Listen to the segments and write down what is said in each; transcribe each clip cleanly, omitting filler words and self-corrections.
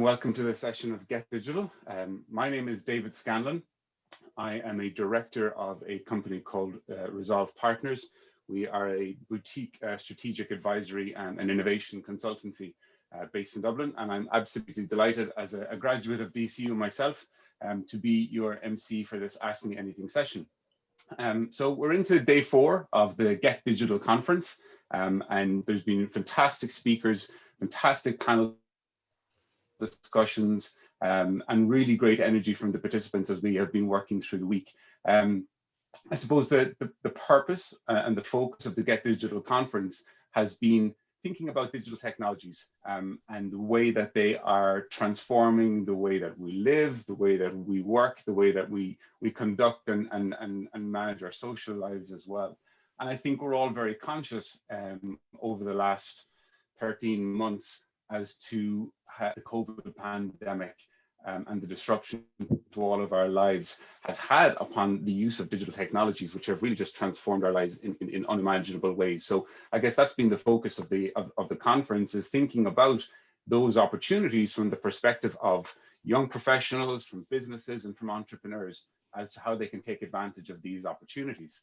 and welcome to this session of GETDigital. My name is David Scanlon. I am a director of a company called Resolve Partners. We are a boutique strategic advisory and innovation consultancy based in Dublin, and I'm absolutely delighted as a graduate of DCU myself to be your MC for this Ask Me Anything session. So we're into day 4 of the GETDigital conference, and there's been fantastic speakers, fantastic panel discussions, and really great energy from the participants as we have been working through the week. I suppose that the purpose and the focus of the GETDigital conference has been thinking about digital technologies and the way that they are transforming the way that we live, the way that we work, the way that we conduct and manage our social lives as well. And I think we're all very conscious over the last 13 months as to how the COVID pandemic and the disruption to all of our lives has had upon the use of digital technologies, which have really just transformed our lives in unimaginable ways. So I guess that's been the focus of the conference, is thinking about those opportunities from the perspective of young professionals, from businesses and from entrepreneurs, as to how they can take advantage of these opportunities.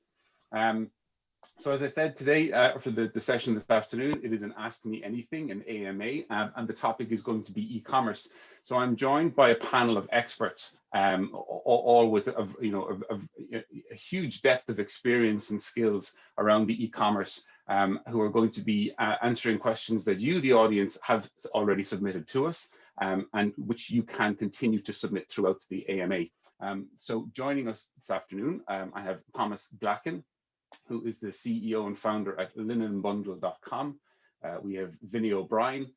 So as I said today, for the session this afternoon, it is an Ask Me Anything, an AMA, and the topic is going to be e-commerce. So I'm joined by a panel of experts, all with a huge depth of experience and skills around the e-commerce, who are going to be answering questions that you, the audience, have already submitted to us, and which you can continue to submit throughout the AMA. So joining us this afternoon, I have Thomas Glacken, who is the CEO and founder at linenbundle.com. We have Vinny O'Brien,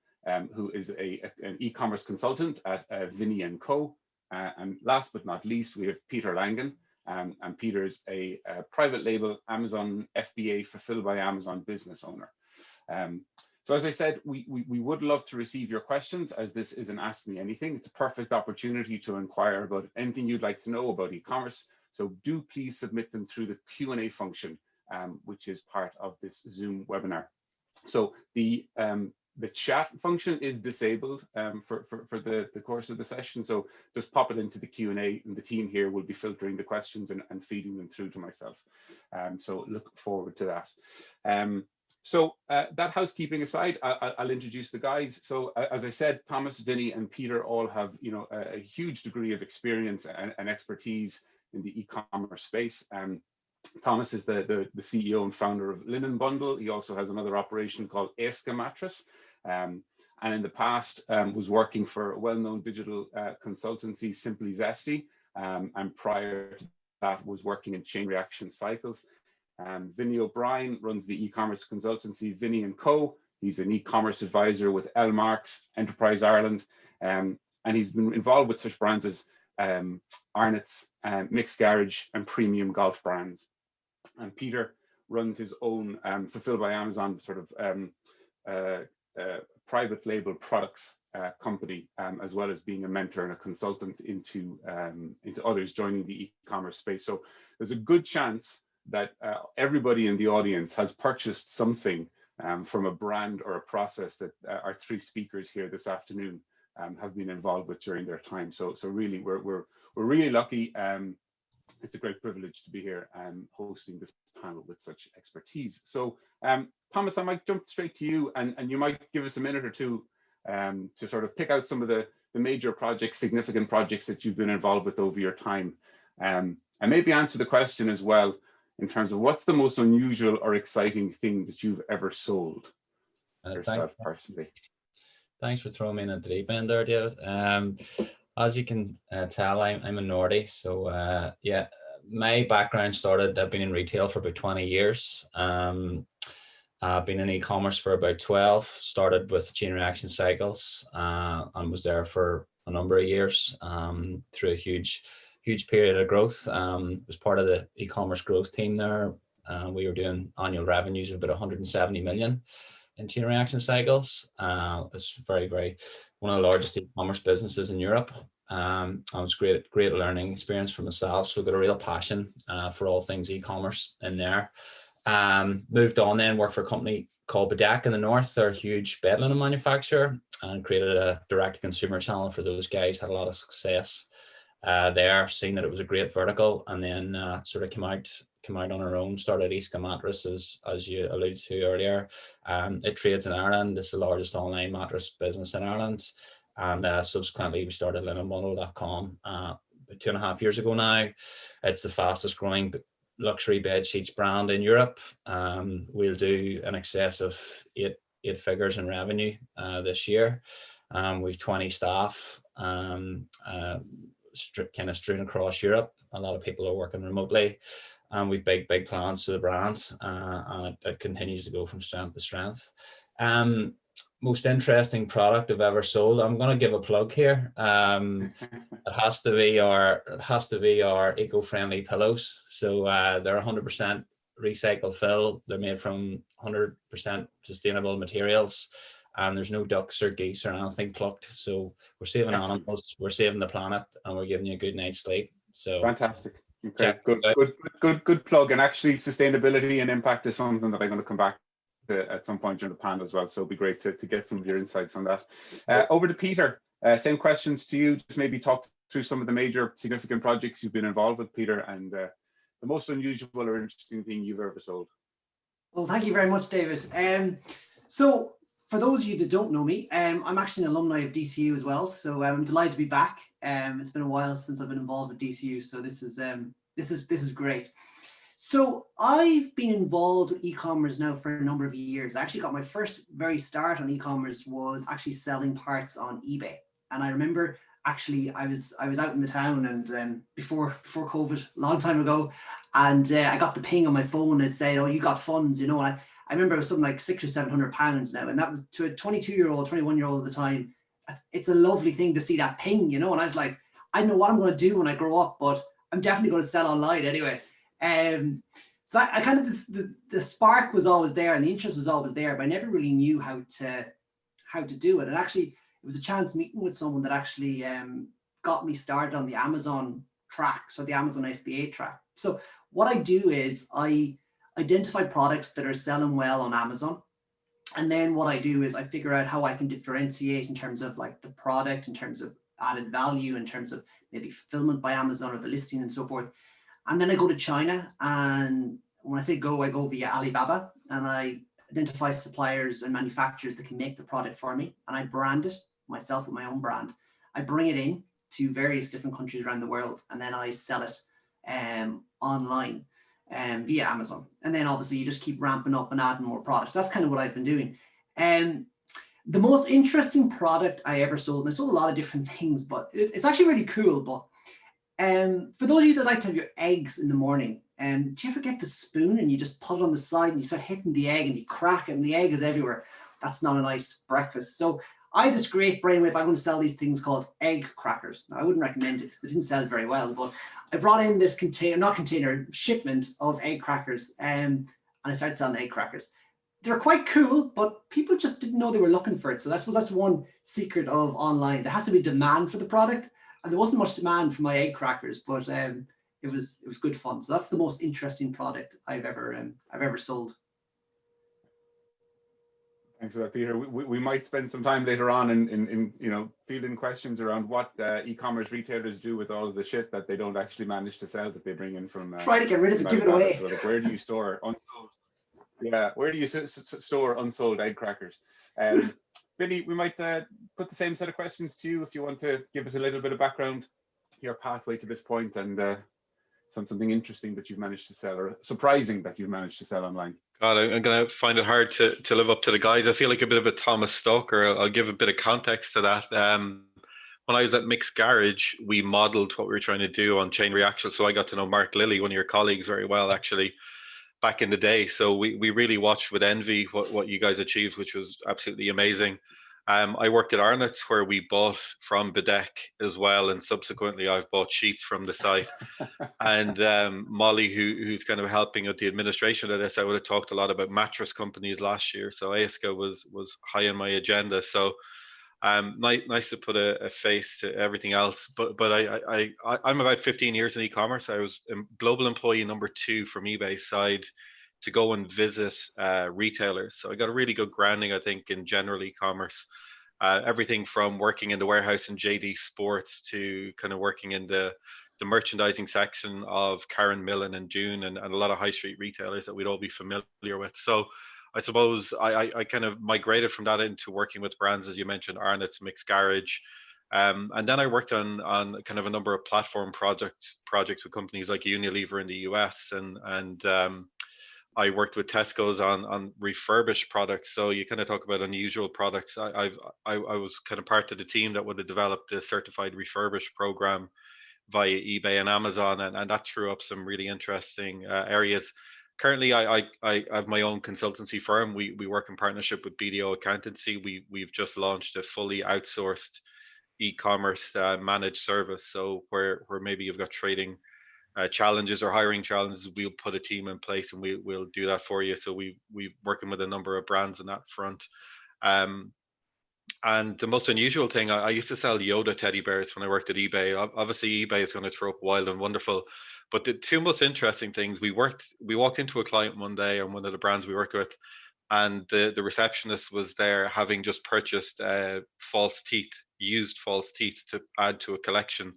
who is an e-commerce consultant at Vinny & Co. And last but not least, we have Peter Langen, and Peter's a private label Amazon FBA Fulfilled by Amazon business owner. So as I said, we would love to receive your questions, as this is an Ask Me Anything. It's a perfect opportunity to inquire about anything you'd like to know about e-commerce. So do please submit them through the Q&A function, which is part of this Zoom webinar. So the chat function is disabled for the course of the session. So just pop it into the Q&A, and the team here will be filtering the questions and feeding them through to myself. So look forward to that. So that housekeeping aside, I'll introduce the guys. So as I said, Thomas, Vinny, and Peter all have a huge degree of experience and expertise in the e-commerce space. Thomas is the CEO and founder of Linen Bundle. He also has another operation called Esca Mattress, and in the past was working for a well-known digital consultancy, Simply Zesty, and prior to that was working in chain reaction cycles. Vinny O'Brien runs the e-commerce consultancy Vinny & Co. He's an e-commerce advisor with L Marks, Enterprise Ireland, and he's been involved with such brands as Arnott's, Mixed Garage, and premium golf brands. And Peter runs his own Fulfilled by Amazon sort of private label products company, as well as being a mentor and a consultant into others joining the e-commerce space. So there's a good chance that everybody in the audience has purchased something from a brand or a process that our 3 speakers here this afternoon have been involved with during their time. So really, we're really lucky. It's a great privilege to be here hosting this panel with such expertise. So Thomas, I might jump straight to you, and you might give us a minute or two to sort of pick out some of the major projects, significant projects that you've been involved with over your time, and maybe answer the question as well in terms of what's the most unusual or exciting thing that you've ever sold yourself personally. Thanks for throwing me in at the deep end there, David. As you can tell, I'm a Nordy. So yeah, my background started, I've been in retail for about 20 years. I've been in e-commerce for about 12, started with chain reaction cycles and was there for a number of years through a huge period of growth. Was part of the e-commerce growth team there. We were doing annual revenues of about 170 million. In chain reaction cycles. It's very one of the largest e-commerce businesses in Europe. It was great learning experience for myself. So I got a real passion for all things e-commerce in there. Moved on then, worked for a company called B2b in the north. They're a huge bed linen manufacturer, and created a direct consumer channel for those guys. Had a lot of success there, seeing that it was a great vertical, and then sort of came out on our own, started Iska Mattresses, as you alluded to earlier. It trades in Ireland. It's the largest online mattress business in Ireland. And subsequently, we started linenbundle.com 2.5 years ago now. It's the fastest growing luxury bed sheets brand in Europe. We'll do in excess of eight figures in revenue this year. We've 20 staff, kind of strewn across Europe. A lot of people are working remotely, and we've big plans for the brand, and it continues to go from strength to strength. Most interesting product I've ever sold. I'm going to give a plug here. It has to be our eco-friendly pillows. So they're 100% recycled fill. They're made from 100% sustainable materials, and there's no ducks or geese or anything plucked. So we're saving animals, we're saving the planet, and we're giving you a good night's sleep. So fantastic. Okay, good plug. And actually, sustainability and impact is something that I'm going to come back to at some point during the panel as well. So it'll be great to get some of your insights on that. Over to Peter. Same questions to you. Just maybe talk through some of the major significant projects you've been involved with, Peter, and the most unusual or interesting thing you've ever sold. Well, thank you very much, David. So for those of you that don't know me, I'm actually an alumni of DCU as well. So I'm delighted to be back. It's been a while since I've been involved with DCU, so this is great. So I've been involved with e-commerce now for a number of years. I actually got my first very start on e-commerce was actually selling parts on eBay. And I remember actually I was out in the town, and before COVID, a long time ago, and I got the ping on my phone. It said, "Oh, you got funds," And I remember it was something like £600 or £700 now, and that was to a 22-year-old, 21-year-old at the time. It's a lovely thing to see that ping, And I was like, I don't know what I'm going to do when I grow up, but I'm definitely going to sell online anyway. So I kind of the spark was always there, and the interest was always there, but I never really knew how to do it. And actually, it was a chance meeting with someone that actually got me started on the Amazon track, so the Amazon FBA track. So what I do is I identify products that are selling well on Amazon. And then what I do is I figure out how I can differentiate in terms of like the product, in terms of added value, in terms of maybe fulfillment by Amazon or the listing and so forth. And then I go to China, and when I say go, I go via Alibaba, and I identify suppliers and manufacturers that can make the product for me, and I brand it myself with my own brand. I bring it in to various different countries around the world, and then I sell it online via Amazon. And then obviously you just keep ramping up and adding more products. That's kind of what I've been doing. The most interesting product I ever sold, and I sold a lot of different things, but it's actually really cool. But for those of you that like to have your eggs in the morning, do you ever get the spoon and you just put it on the side and you start hitting the egg and you crack it and the egg is everywhere? That's not a nice breakfast. So I had this great brainwave. I'm going to sell these things called egg crackers. Now, I wouldn't recommend it because they didn't sell very well, but I brought in this shipment of egg crackers, and I started selling egg crackers. They're quite cool, but people just didn't know they were looking for it. So I suppose that's one secret of online. There has to be demand for the product, and there wasn't much demand for my egg crackers, but it was good fun. So that's the most interesting product I've ever sold. Thanks for that, Peter. We might spend some time later on in fielding questions around what e-commerce retailers do with all of the shit that they don't actually manage to sell, that they bring in from. Try to get rid of it, give it away. So like, where do you store unsold? Yeah, where do you store unsold egg crackers? Billy, we might put the same set of questions to you if you want to give us a little bit of background, your pathway to this point, and something interesting that you've managed to sell, or surprising that you've managed to sell online. God, I'm going to find it hard to live up to the guys. I feel like a bit of a Thomas Stoker. I'll give a bit of context to that. When I was at Mixed Garage, we modeled what we were trying to do on chain reaction. So I got to know Mark Lilly, one of your colleagues, very well, actually, back in the day. So we really watched with envy what you guys achieved, which was absolutely amazing. I worked at Arnott's, where we bought from Bedeck as well, and subsequently I've bought sheets from the site. And Molly, who's kind of helping with the administration of this, I would have talked a lot about mattress companies last year. So ASCA was high on my agenda. So nice to put a face to everything else. But I'm about 15 years in e-commerce. I was global employee number 2 from eBay side to go and visit retailers. So I got a really good grounding, I think, in general e-commerce. Everything from working in the warehouse in JD Sports to kind of working in the merchandising section of Karen Millen and June and a lot of high street retailers that we'd all be familiar with. So I suppose I kind of migrated from that into working with brands, as you mentioned, Arnott's, Mixed Garage. And then I worked on kind of a number of platform projects with companies like Unilever in the US, and I worked with Tesco's on refurbished products. So you kind of talk about unusual products. I was kind of part of the team that would have developed the certified refurbished program via eBay and Amazon, and that threw up some really interesting areas. Currently, I have my own consultancy firm. We work in partnership with BDO Accountancy. We've just launched a fully outsourced e-commerce managed service. So where maybe you've got trading challenges or hiring challenges, we'll put a team in place and we'll do that for you. So we're working with a number of brands on that front. And the most unusual thing, I used to sell Yoda teddy bears when I worked at eBay. Obviously, eBay is going to throw up wild and wonderful. But the two most interesting things, we walked into a client one day on one of the brands we worked with, and the receptionist was there having just purchased used false teeth to add to a collection.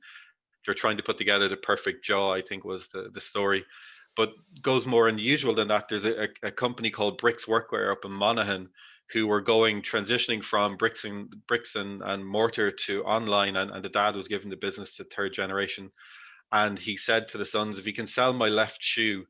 They're trying to put together the perfect jaw, I think was the story. But goes more unusual than that. There's a company called Bricks Workwear up in Monaghan who were transitioning from bricks and mortar to online, and the dad was giving the business to third generation. And he said to the sons, if you can sell my left shoe,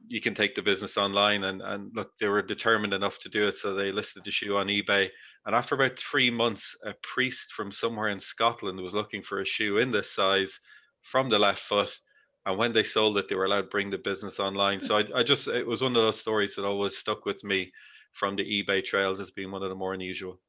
you can take the business online. And look, they were determined enough to do it. So they listed the shoe on eBay. And after about 3 months, a priest from somewhere in Scotland was looking for a shoe in this size from the left foot. And when they sold it, they were allowed to bring the business online. So it was one of those stories that always stuck with me from the eBay trails as being one of the more unusual.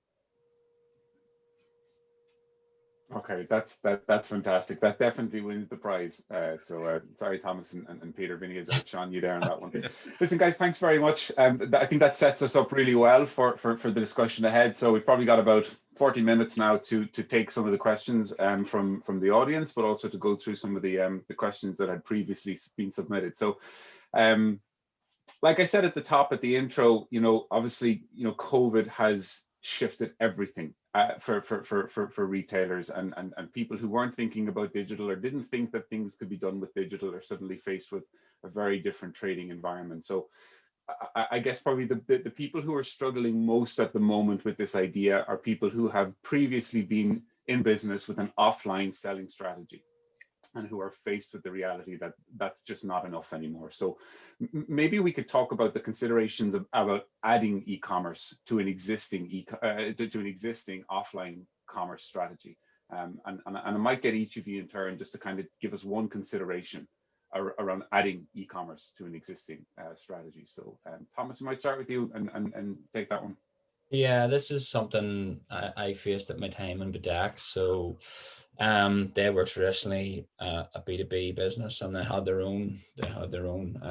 Okay, that's fantastic. That definitely wins the prize. Sorry, Thomas and Peter, Vinny has outshone you there on that one. Listen, guys, thanks very much. I think that sets us up really well for the discussion ahead. So we've probably got about 40 minutes now to take some of the questions from the audience, but also to go through some of the questions that had previously been submitted. So, like I said at the top, at the intro, obviously, COVID has shifted everything for retailers and people who weren't thinking about digital or didn't think that things could be done with digital are suddenly faced with a very different trading environment. So I guess probably the people who are struggling most at the moment with this idea are people who have previously been in business with an offline selling strategy and who are faced with the reality that that's just not enough anymore. So maybe we could talk about the considerations about adding e-commerce to an existing offline commerce strategy. And I might get each of you in turn just to kind of give us one consideration around adding e-commerce to an existing strategy. So Thomas, we might start with you and take that one. Yeah, this is something I faced at my time in BDAC. So they were traditionally a B2b business, and they had their own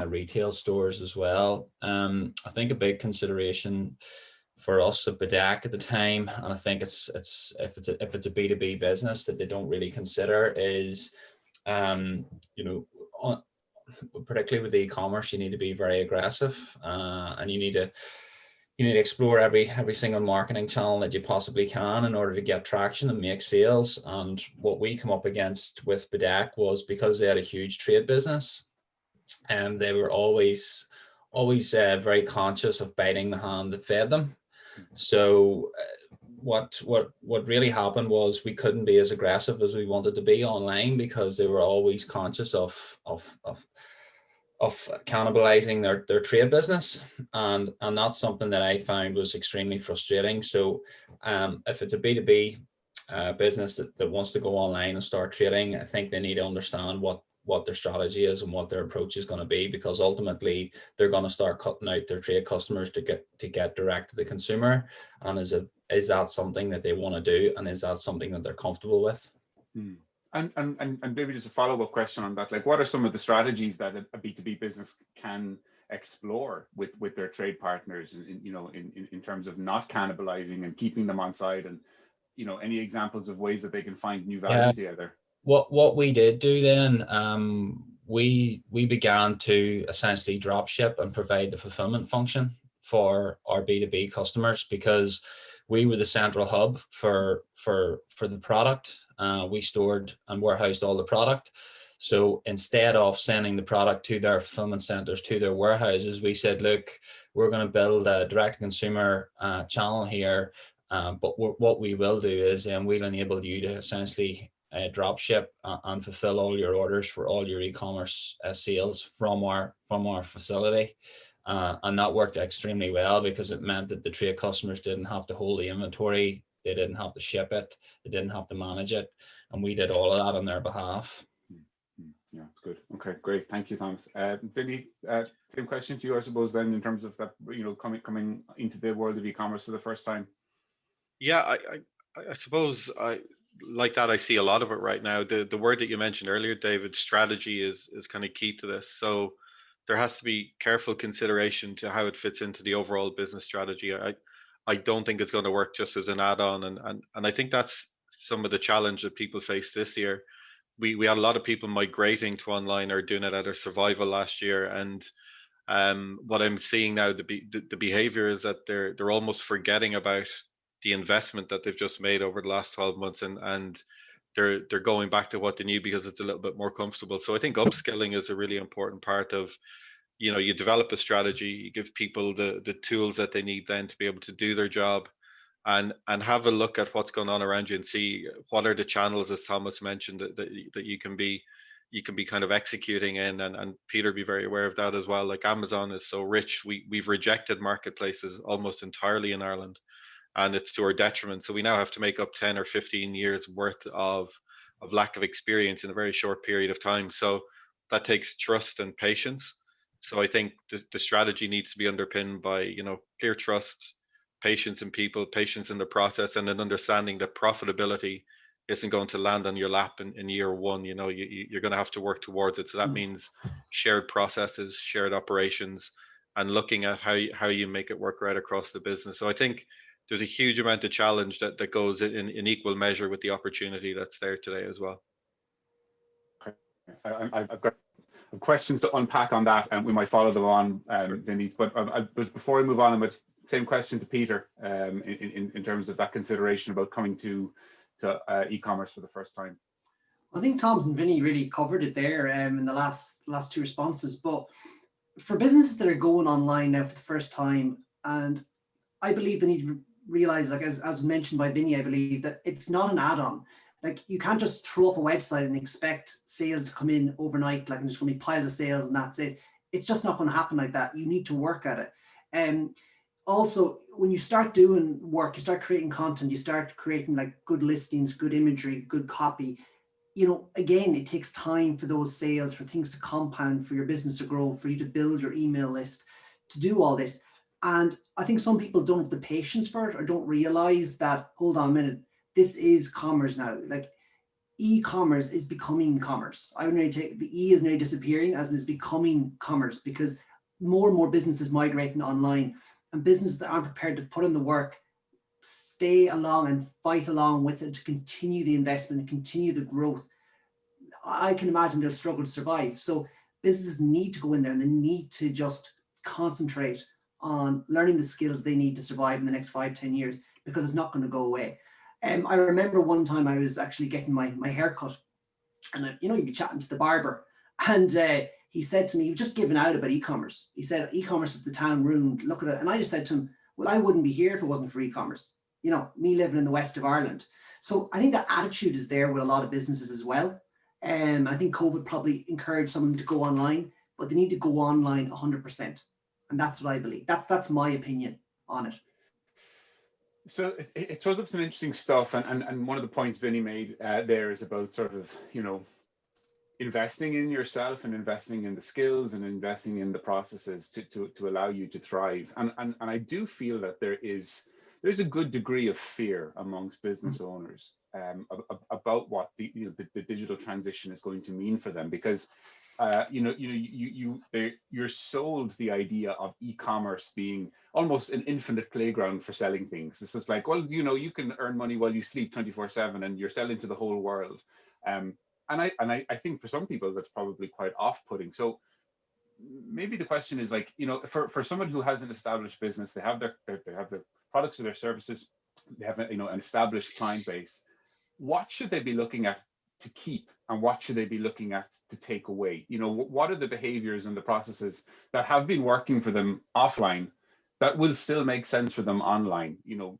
retail stores as well. I think a big consideration for us at BDAC at the time, and I think if it's a B2B business that they don't really consider is, particularly with e-commerce, you need to be very aggressive, and you need to explore every single marketing channel that you possibly can in order to get traction and make sales. And what we come up against with BDAC was, because they had a huge trade business, and they were always very conscious of biting the hand that fed them. So what really happened was we couldn't be as aggressive as we wanted to be online, because they were always conscious of cannibalizing their trade business, and that's something that I found was extremely frustrating. So if it's a B2B business that wants to go online and start trading, I think they need to understand what their strategy is and what their approach is going to be, because ultimately they're going to start cutting out their trade customers to get direct to the consumer. And is that something that they want to do, and is that something that they're comfortable with? And maybe just a follow-up question on that, like what are some of the strategies that a B2B business can explore with their trade partners in terms of not cannibalizing and keeping them on side, and any examples of ways that they can find new value together? What we did do then, we began to essentially drop ship and provide the fulfillment function for our B2B customers, because we were the central hub for the product. We stored and warehoused all the product. So instead of sending the product to their fulfillment centers, to their warehouses, we said, look, we're going to build a direct consumer channel here. But what we will do is we'll enable you to essentially drop ship and fulfill all your orders for all your e-commerce sales from our facility. And that worked extremely well, because it meant that the trade customers didn't have to hold the inventory, they didn't have to ship it, they didn't have to manage it, and we did all of that on their behalf. Yeah, that's good. Okay, great. Thank you, Thomas. Vinny, same question to you, I suppose, then, in terms of that, coming into the world of e-commerce for the first time. Yeah, I suppose I see a lot of it right now. The word that you mentioned earlier, David, strategy is kind of key to this. So there has to be careful consideration to how it fits into the overall business strategy. I don't think it's going to work just as an add-on, and I think that's some of the challenge that people face this year. We had a lot of people migrating to online or doing it at a survival last year, and what I'm seeing now, the behavior is that they're almost forgetting about the investment that they've just made over the last 12 months, and they're going back to what they knew because it's a little bit more comfortable. So I think upskilling is a really important part of, you develop a strategy, you give people the tools that they need then to be able to do their job, and have a look at what's going on around you and see what are the channels, as Thomas mentioned, that you can be kind of executing in, and Peter, be very aware of that as well. Like, Amazon is so rich, we've rejected marketplaces almost entirely in Ireland, and it's to our detriment. So we now have to make up 10 or 15 years worth of lack of experience in a very short period of time. So that takes trust and patience. So I think the strategy needs to be underpinned by, clear trust, patience in people, patience in the process, and an understanding that profitability isn't going to land on your lap in year one. You're going to have to work towards it. So that means shared processes, shared operations, and looking at how you make it work right across the business. So I think there's a huge amount of challenge that goes in equal measure with the opportunity that's there today as well. Okay. I've got questions to unpack on that, and we might follow them on, Vinny. But before I move on, I'm same question to Peter, in terms of that consideration about coming to e-commerce for the first time. I think Thomas and Vinny really covered it there in the last two responses. But for businesses that are going online now for the first time, and I believe they need to realize, like as mentioned by Vinny, I believe that it's not an add-on. Like, you can't just throw up a website and expect sales to come in overnight, like, and there's going to be piles of sales and that's it. It's just not going to happen like that. You need to work at it. Also, when you start doing work, you start creating content, you start creating like good listings, good imagery, good copy. Again, it takes time for those sales, for things to compound, for your business to grow, for you to build your email list, to do all this. And I think some people don't have the patience for it, or don't realize that, hold on a minute, this is commerce now. Like, e-commerce is becoming commerce. I would really take the E is nearly disappearing, as it is becoming commerce, because more and more businesses migrating online, and businesses that aren't prepared to put in the work, stay along and fight along with it to continue the investment and continue the growth, I can imagine they'll struggle to survive. So businesses need to go in there, and they need to just concentrate on learning the skills they need to survive in the next 5-10 years, because it's not going to go away. I remember one time I was actually getting my hair cut, and you'd be chatting to the barber, and he said to me, he was just giving out about e-commerce. He said, e-commerce is the town ruined, look at it. And I just said to him, well, I wouldn't be here if it wasn't for e-commerce. Me living in the west of Ireland. So I think that attitude is there with a lot of businesses as well. I think COVID probably encouraged some of them to go online, but they need to go online 100%. And that's what I believe. That's my opinion on it. So it throws up some interesting stuff, and one of the points Vinny made there is about sort of, investing in yourself, and investing in the skills, and investing in the processes to allow you to thrive. And I do feel that there's a good degree of fear amongst business owners about what the digital transition is going to mean for them, because you're sold the idea of e-commerce being almost an infinite playground for selling things. This is like, well, you can earn money while you sleep 24/7, and you're selling to the whole world. I think for some people that's probably quite off-putting. So maybe the question is like, for someone who has an established business, they have their products or their services, they have an established client base. What should they be looking at to keep, and what should they be looking at to take away? What are the behaviors and the processes that have been working for them offline that will still make sense for them online?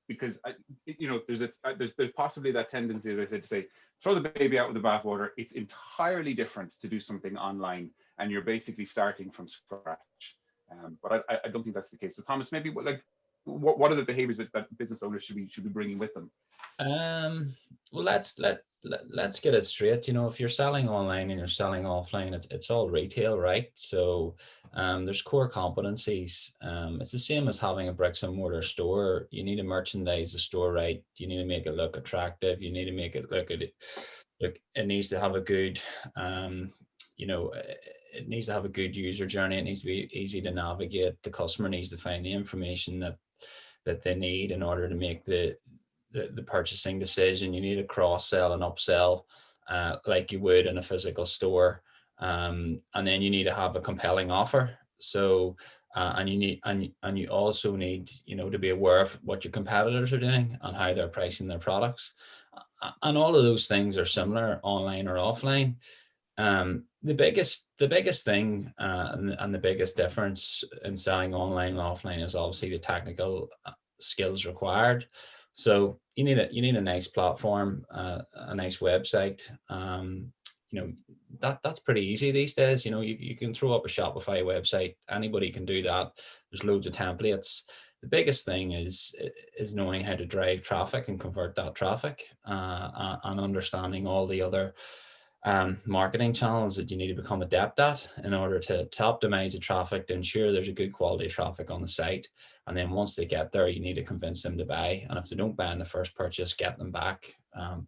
Because there's possibly that tendency, as I said, to say throw the baby out with the bathwater. It's entirely different to do something online, and you're basically starting from scratch. But I don't think that's the case. So Thomas, maybe what are the behaviors that business owners should be bringing with them? Well, let's get it straight. If you're selling online and you're selling offline, it's all retail, right? So there's core competencies. It's the same as having a bricks and mortar store. You need to merchandise the store right. You need to make it look attractive. You need to make it look it needs to have a good it needs to have a good user journey. It needs to be easy to navigate. The customer needs to find the information that they need in order to make the purchasing decision. You need to cross-sell and upsell like you would in a physical store, and then you need to have a compelling offer. So and you also need to be aware of what your competitors are doing and how they're pricing their products, and all of those things are similar online or offline. The biggest thing and the biggest difference in selling online and offline is obviously the technical skills required. So you need a nice platform, a nice website. That's pretty easy these days. You can throw up a Shopify website. Anybody can do that. There's loads of templates. The biggest thing is knowing how to drive traffic and convert that traffic, and understanding all the other marketing channels that you need to become adept at in order to optimize the traffic, to ensure there's a good quality traffic on the site. And then once they get there, you need to convince them to buy. And if they don't buy in the first purchase, get them back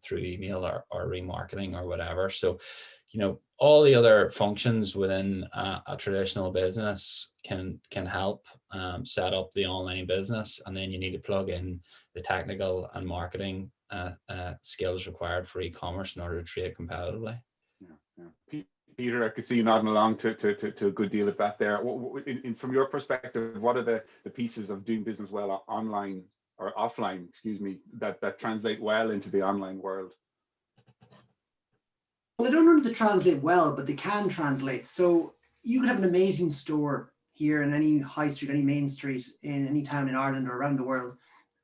through email or remarketing or whatever. So, all the other functions within a traditional business can help set up the online business. And then you need to plug in the technical and marketing skills required for e-commerce in order to trade competitively. Yeah. Peter, I could see you nodding along to a good deal of that there. From your perspective, what are the pieces of doing business well online or offline, that translate well into the online world? Well, I don't know if they translate well, but they can translate. So you could have an amazing store here in any high street, any main street in any town in Ireland or around the world,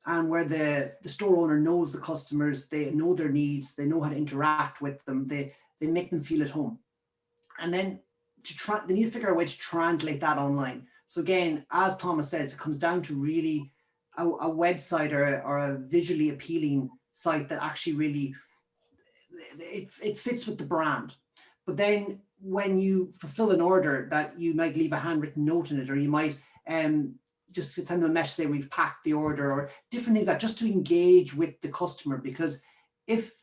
and where the store owner knows the customers, they know their needs, they know how to interact with them, they make them feel at home. And then they need to figure out a way to translate that online. So again, as Thomas says, it comes down to really a website or a visually appealing site that actually really it fits with the brand. But then when you fulfill an order, that you might leave a handwritten note in it, or you might just send them a message say we've packed the order, or different things, that just to engage with the customer. Because if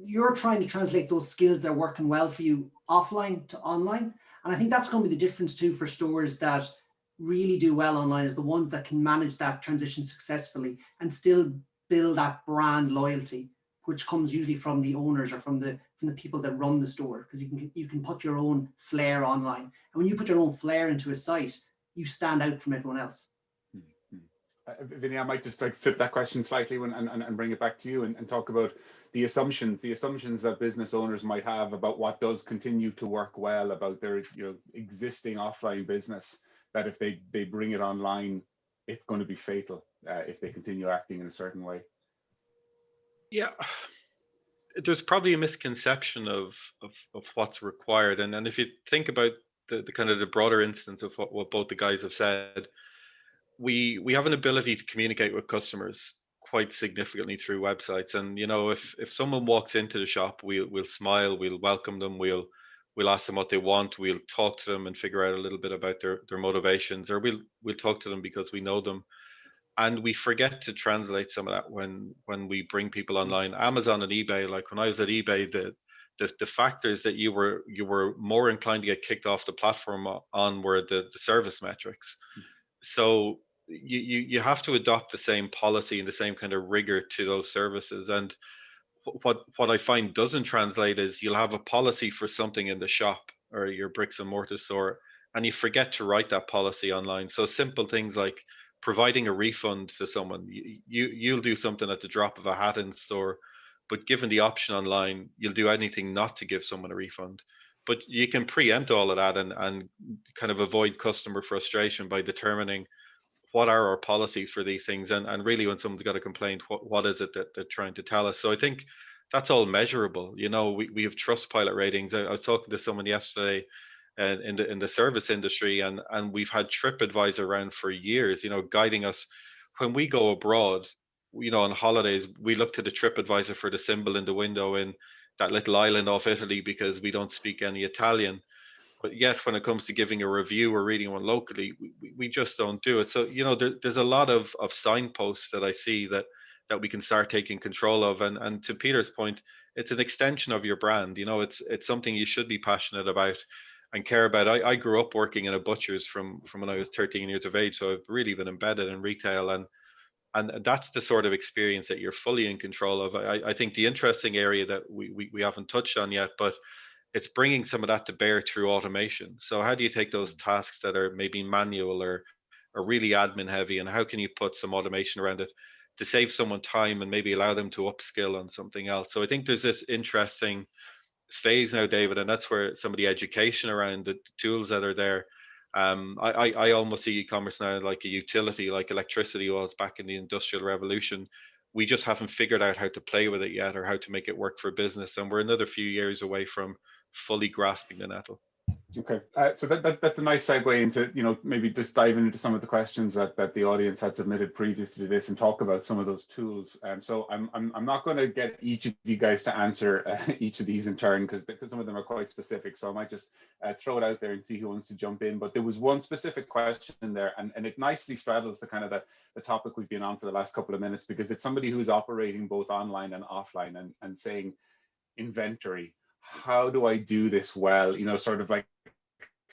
you're trying to translate those skills that are working well for you offline to online, and I think that's going to be the difference too for stores that really do well online, is the ones that can manage that transition successfully and still build that brand loyalty, which comes usually from the owners or from the people that run the store, because you can put your own flair online, and when you put your own flair into a site, you stand out from everyone else. Vinny, I might just flip that question slightly and bring it back to you and talk about the assumptions that business owners might have about what does continue to work well about their existing offline business, that if they bring it online, it's going to be fatal if they continue acting in a certain way. Yeah, there's probably a misconception of what's required, and if you think about the kind of the broader instance of what both the guys have said, we have an ability to communicate with customers quite significantly through websites. And if someone walks into the shop, we'll smile, we'll welcome them, we'll ask them what they want, we'll talk to them and figure out a little bit about their motivations, or we'll talk to them because we know them. And we forget to translate some of that when we bring people online. Amazon and eBay, like when I was at eBay, the factors that you were more inclined to get kicked off the platform on were the service metrics. So you have to adopt the same policy and the same kind of rigor to those services. And what I find doesn't translate is you'll have a policy for something in the shop or your bricks and mortar store, and you forget to write that policy online. So simple things like providing a refund to someone. You'll do something at the drop of a hat in store, but given the option online, you'll do anything not to give someone a refund. But you can preempt all of that and kind of avoid customer frustration by determining what are our policies for these things, and really when someone's got a complaint, what is it that they're trying to tell us. So I think that's all measurable. We have trust pilot ratings. I was talking to someone yesterday in the service industry, and we've had TripAdvisor around for years, guiding us when we go abroad. On holidays, we look to the TripAdvisor for the symbol in the window in that little island off Italy because we don't speak any Italian. But yet when it comes to giving a review or reading one locally, we just don't do it. So there's a lot of signposts that I see that we can start taking control of, and to Peter's point, it's an extension of your brand. It's something you should be passionate about and care about. I grew up working in a butcher's from when I was 13 years of age, so I've really been embedded in retail, and that's the sort of experience that you're fully in control of. I think the interesting area that we haven't touched on yet, but it's bringing some of that to bear through automation. So how do you take those tasks that are maybe manual or really admin heavy, and how can you put some automation around it to save someone time and maybe allow them to upskill on something else? So I think there's this interesting phase now, David, and that's where some of the education around the tools that are there. I almost see e-commerce now like a utility, like electricity was back in the Industrial Revolution. We just haven't figured out how to play with it yet, or how to make it work for business, and we're another few years away from fully grasping the nettle. Okay, so that's a nice segue into maybe just diving into some of the questions that the audience had submitted previously to this and talk about some of those tools. So I'm not going to get each of you guys to answer each of these in turn because some of them are quite specific. So I might just throw it out there and see who wants to jump in. But there was one specific question in there, and it nicely straddles the kind of the topic we've been on for the last couple of minutes, because it's somebody who's operating both online and offline and saying, inventory, how do I do this well? Sort of like,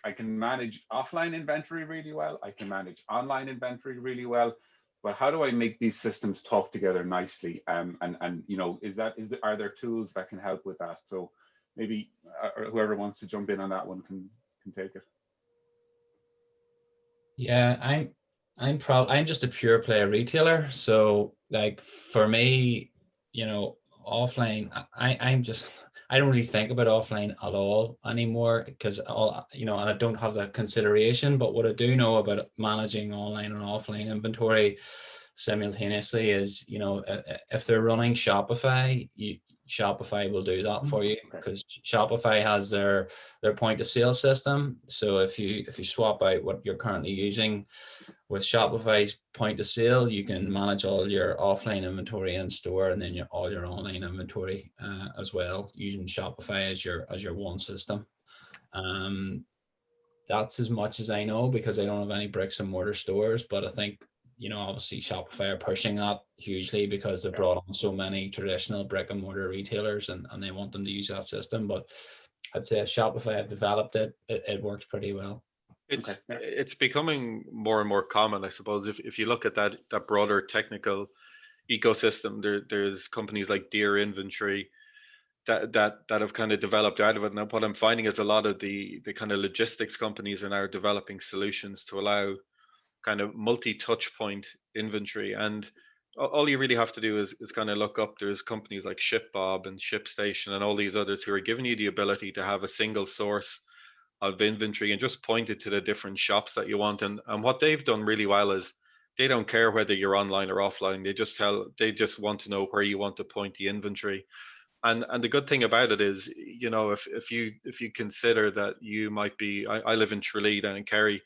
I can manage offline inventory really well, I can manage online inventory really well, but how do I make these systems talk together nicely? And are there tools that can help with that? So maybe whoever wants to jump in on that one can take it. Yeah, I'm just a pure play retailer. So like for me, offline, I don't really think about offline at all anymore, because and I don't have that consideration. But what I do know about managing online and offline inventory simultaneously is, if they're running Shopify, Shopify will do that for you, because Shopify has their point of sale system. So if you swap out what you're currently using with Shopify's point of sale, you can manage all your offline inventory in store, and then all your online inventory as well, using Shopify as your one system. That's as much as I know, because I don't have any bricks and mortar stores, but I think obviously Shopify are pushing that hugely because they've brought on so many traditional brick and mortar retailers, and they want them to use that system. But I'd say Shopify have developed it works pretty well. It's becoming more and more common, I suppose. If you look at that broader technical ecosystem, there's companies like Deer Inventory that have kind of developed out of it. And what I'm finding is a lot of the kind of logistics companies are now developing solutions to allow kind of multi-touch point inventory. And all you really have to do is kind of look up. There's companies like ShipBob and ShipStation and all these others who are giving you the ability to have a single source of inventory and just point it to the different shops that you want. And what they've done really well is they don't care whether you're online or offline. They just want to know where you want to point the inventory. And the good thing about it is, if you consider that you might be, I live in Tralee down in Kerry.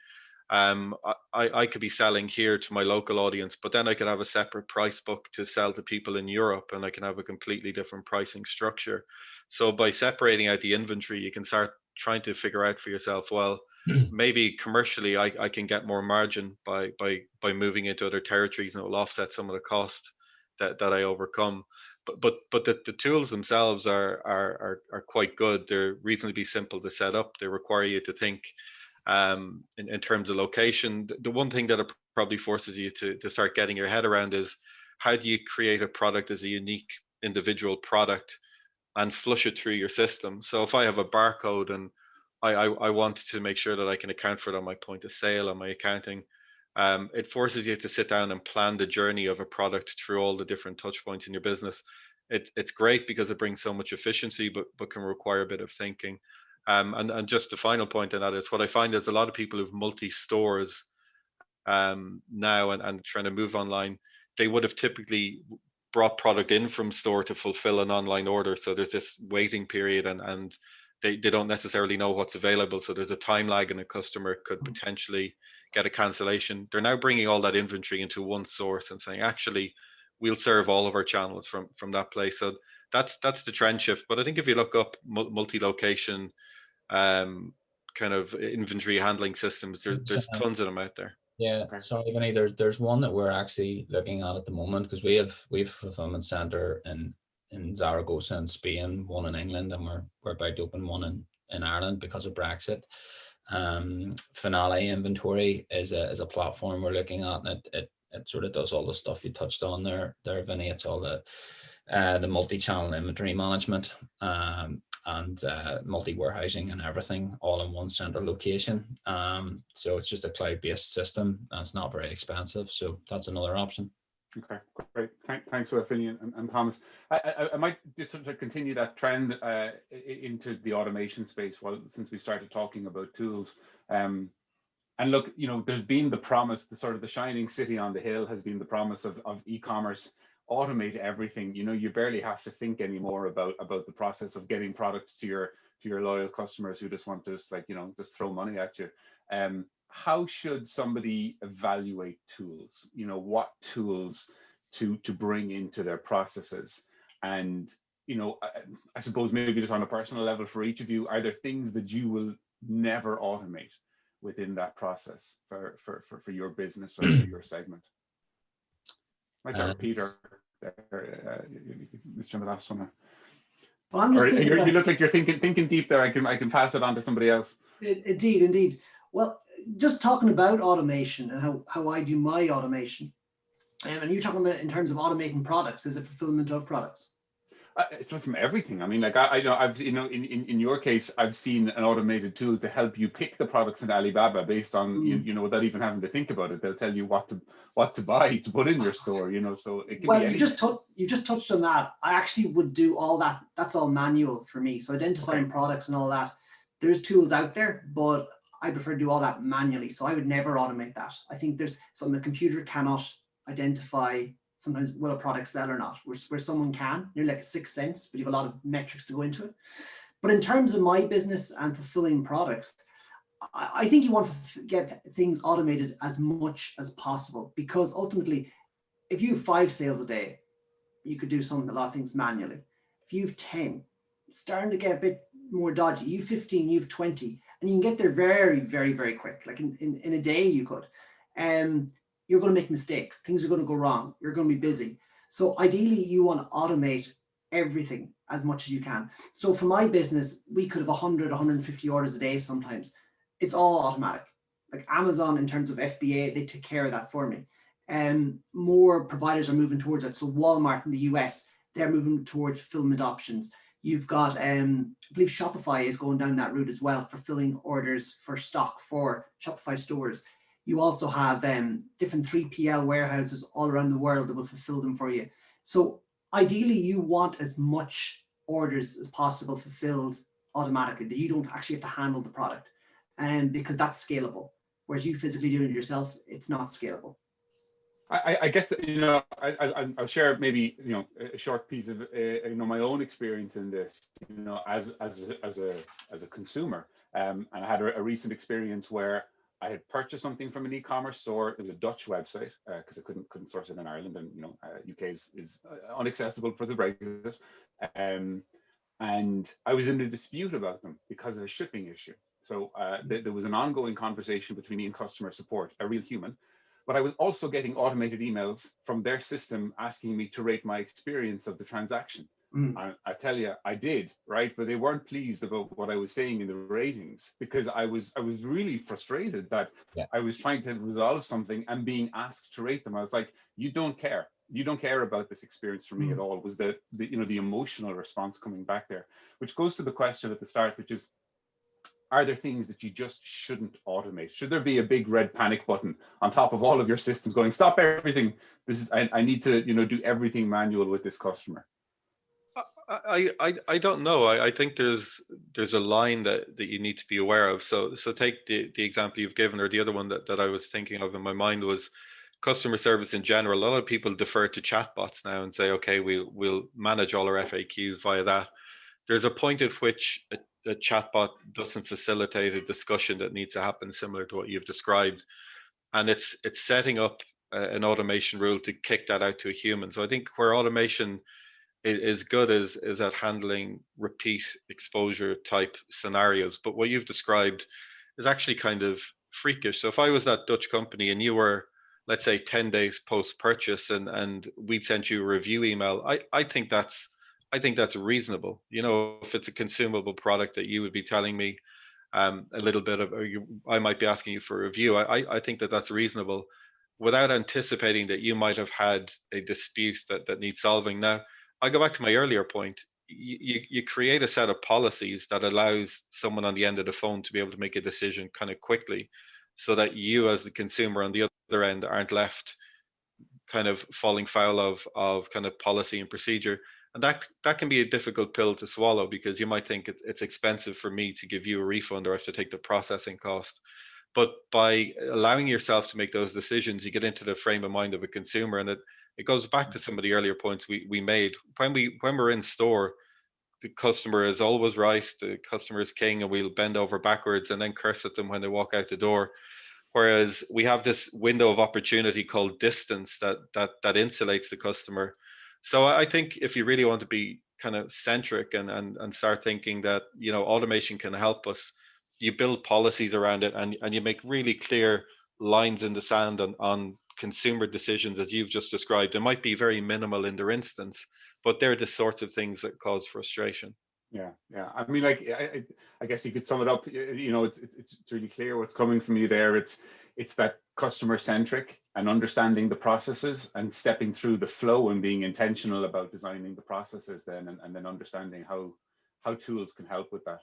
I could be selling here to my local audience, but then I could have a separate price book to sell to people in Europe, and I can have a completely different pricing structure. So by separating out the inventory, you can start trying to figure out for yourself, well, maybe commercially I can get more margin by moving into other territories, and it will offset some of the cost that I overcome. But the tools themselves are quite good. They're reasonably simple to set up. They require you to think in terms of location. The one thing that it probably forces you to start getting your head around is, how do you create a product as a unique individual product and flush it through your system. So if I have a barcode and I want to make sure that I can account for it on my point of sale, on my accounting, it forces you to sit down and plan the journey of a product through all the different touch points in your business. It's great because it brings so much efficiency, but can require a bit of thinking. And just the final point on that is what I find is a lot of people who've multi-stores now and trying to move online, they would have typically brought product in from store to fulfill an online order. So there's this waiting period and they don't necessarily know what's available. So there's a time lag and a customer could potentially get a cancellation. They're now bringing all that inventory into one source and saying, actually, we'll serve all of our channels from that place. So that's the trend shift. But I think if you look up multi-location kind of inventory handling systems, there's tons of them out there. Yeah, sorry, Vinny, there's one that we're actually looking at the moment, because we have a fulfillment center in Zaragoza in Spain, one in England, and we're about to open one in Ireland because of Brexit. Finale Inventory is a platform we're looking at, and it sort of does all the stuff you touched on there, Vinny. It's all the multi-channel inventory management, and multi-warehousing and everything all in one center location. So it's just a cloud-based system, and it's not very expensive. So that's another option. Okay, great. Thanks for that, Vinny and Thomas. I might just sort of continue that trend into the automation space, since we started talking about tools. And look, there's been the promise, the sort of the shining city on the hill has been the promise of e-commerce. Automate everything. You barely have to think anymore about the process of getting products to your loyal customers who just want to just throw money at you. How should somebody evaluate tools? What tools to bring into their processes? And I suppose maybe just on a personal level for each of you, are there things that you will never automate within that process for your business or for your segment? Might start with Peter. Mr. The last one. Well, I'm just you look like you're thinking deep there. I can pass it on to somebody else. Indeed. Well, just talking about automation and how I do my automation, and you're talking about in terms of automating products, is it fulfillment of products? It's from everything. I mean, like I know I've in your case, I've seen an automated tool to help you pick the products in Alibaba based on without even having to think about it. They'll tell you what to buy to put in your store. So it can be anything. You just touched on that. I actually would do all that. That's all manual for me. So identifying products and all that. There's tools out there, but I prefer to do all that manually. So I would never automate that. I think there's something a computer cannot identify. Sometimes will a product sell or not, where someone can. You're like a sixth sense, but you have a lot of metrics to go into it. But in terms of my business and fulfilling products, I think you want to get things automated as much as possible, because ultimately, if you have 5 sales a day, you could do a lot of things manually. If you have 10, it's starting to get a bit more dodgy. You have 15, you have 20, and you can get there very, very, very quick. Like in a day you could. You're going to make mistakes. Things are going to go wrong. You're going to be busy. So ideally, you want to automate everything as much as you can. So for my business, we could have 100, 150 orders a day sometimes. It's all automatic. Like Amazon, in terms of FBA, they take care of that for me. More providers are moving towards it. So Walmart in the US, they're moving towards fulfillment options. You've got, I believe Shopify is going down that route as well, fulfilling orders for stock for Shopify stores. You also have different 3PL warehouses all around the world that will fulfill them for you. So ideally, you want as much orders as possible fulfilled automatically, that you don't actually have to handle the product, and because that's scalable. Whereas you physically doing it yourself, it's not scalable. I guess that I'll share maybe a short piece of my own experience in this. As a consumer, and I had a recent experience where I had purchased something from an e-commerce store. It was a Dutch website because I couldn't source it in Ireland, and UK is inaccessible for the Brexit. And I was in a dispute about them because of a shipping issue. So there was an ongoing conversation between me and customer support, a real human. But I was also getting automated emails from their system asking me to rate my experience of the transaction. I tell you, I did, right? But they weren't pleased about what I was saying in the ratings, because I was really frustrated that I was trying to resolve something and being asked to rate them. I was like, you don't care. You don't care about this experience for me at all. Was the emotional response coming back there, which goes to the question at the start, which is, are there things that you just shouldn't automate? Should there be a big red panic button on top of all of your systems going, stop everything? This is, I need to, do everything manual with this customer. I don't know. I think there's a line that you need to be aware of. So take the example you've given, or the other one that I was thinking of in my mind was customer service in general. A lot of people defer to chatbots now and say, okay, we'll manage all our FAQs via that. There's a point at which a chatbot doesn't facilitate a discussion that needs to happen, similar to what you've described, and it's setting up an automation rule to kick that out to a human. So I think where automation is good is at handling repeat exposure type scenarios. But what you've described is actually kind of freakish. So if I was that Dutch company and you were, let's say, 10 days post purchase, and we'd sent you a review email, I think that's reasonable. If it's a consumable product that you would be telling me a little bit of, I might be asking you for a review. I think that's reasonable, without anticipating that you might have had a dispute that needs solving. Now, I go back to my earlier point. You create a set of policies that allows someone on the end of the phone to be able to make a decision kind of quickly, so that you as the consumer on the other end aren't left kind of falling foul of kind of policy and procedure. And that can be a difficult pill to swallow, because you might think it's expensive for me to give you a refund, or I have to take the processing cost. But by allowing yourself to make those decisions, you get into the frame of mind of a consumer. And it goes back to some of the earlier points we made. When we're in store, the customer is always right, the customer is king, and we'll bend over backwards and then curse at them when they walk out the door. Whereas we have this window of opportunity called distance that insulates the customer. So I think if you really want to be kind of centric and start thinking that automation can help us, you build policies around it, and you make really clear lines in the sand on consumer decisions, as you've just described. It might be very minimal in their instance, but they're the sorts of things that cause frustration. Yeah. I mean, like, I guess you could sum it up. It's really clear what's coming from you there. It's that customer centric and understanding the processes and stepping through the flow and being intentional about designing the processes then, and then understanding how tools can help with that.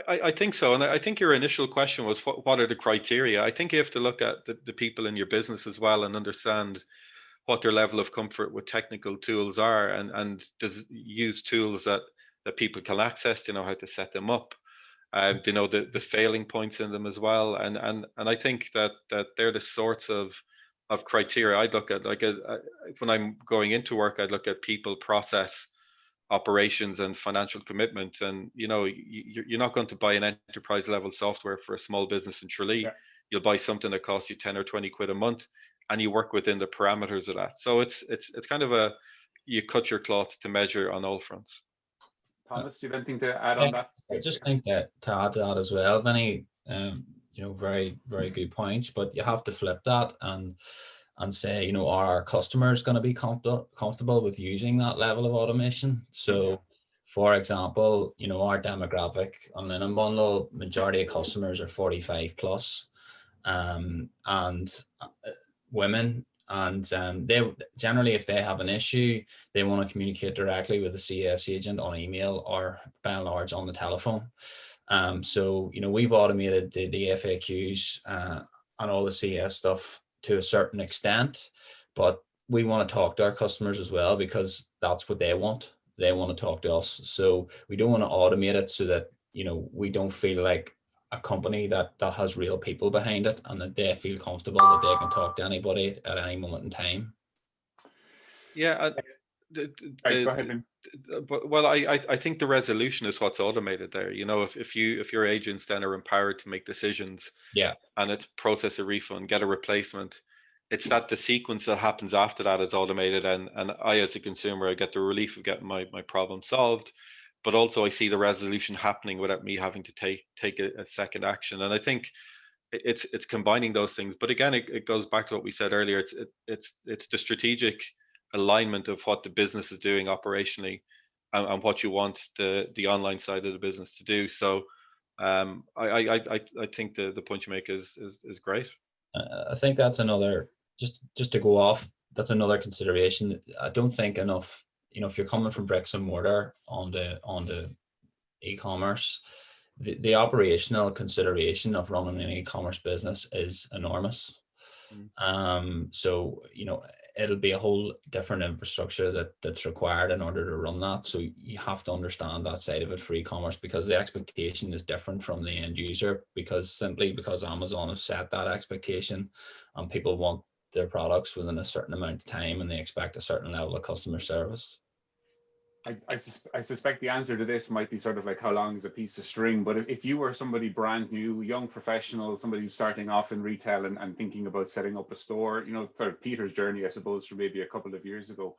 I think so. And I think your initial question was, what are the criteria? I think you have to look at the people in your business as well, and understand what their level of comfort with technical tools are, and use tools that people can access, to know how to set them up, to know the failing points in them as well. And I think that they're the sorts of criteria I'd look at. Like when I'm going into work, I'd look at people, process, operations, and financial commitment. And you're not going to buy an enterprise level software for a small business in Tralee. You'll buy something that costs you 10 or 20 quid a month, and you work within the parameters of that. So it's kind of you cut your cloth to measure on all fronts. Thomas, do you have anything to add on that? I just think that to add to that as well, Vinny, very, very good points, but you have to flip that and say, are our customers going to be comfortable with using that level of automation? So, for example, our demographic on Linen Bundle, majority of customers are 45 plus, and women. And they generally, if they have an issue, they want to communicate directly with the CS agent on email, or by and large on the telephone. So we've automated the FAQs and all the CS stuff to a certain extent, but we want to talk to our customers as well, because that's what they want. They want to talk to us. So we don't want to automate it so that we don't feel like a company that has real people behind it, and that they feel comfortable that they can talk to anybody at any moment in time. Yeah. Go ahead. Well, I think the resolution is what's automated there. If your agents then are empowered to make decisions, and it's process a refund, get a replacement, it's that the sequence that happens after that is automated, and I, as a consumer, I get the relief of getting my problem solved, but also I see the resolution happening without me having to take a second action. And I think it's combining those things. But again, it goes back to what we said earlier. It's the strategic alignment of what the business is doing operationally, and what you want the online side of the business to do. So I think the point you make is great. I think that's another, just to go off, that's another consideration. I don't think enough, if you're coming from bricks and mortar on the e-commerce, the operational consideration of running an e-commerce business is enormous. So it'll be a whole different infrastructure that's required in order to run that. So you have to understand that side of it for e-commerce, because the expectation is different from the end user, because Amazon has set that expectation, and people want their products within a certain amount of time, and they expect a certain level of customer service. I suspect the answer to this might be sort of like, how long is a piece of string? But if you were somebody brand new, young professional, somebody who's starting off in retail and thinking about setting up a store, sort of Peter's journey, I suppose, from maybe a couple of years ago,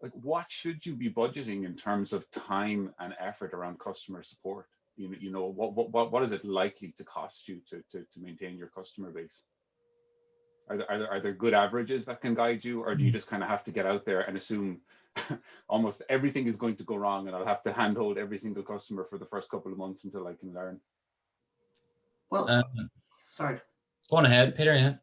like, what should you be budgeting in terms of time and effort around customer support? What is it likely to cost you to maintain your customer base? Are there good averages that can guide you, or do you just kind of have to get out there and assume almost everything is going to go wrong, and I'll have to handhold every single customer for the first couple of months until I can learn? Well, sorry. Go on ahead, Peter. Yeah.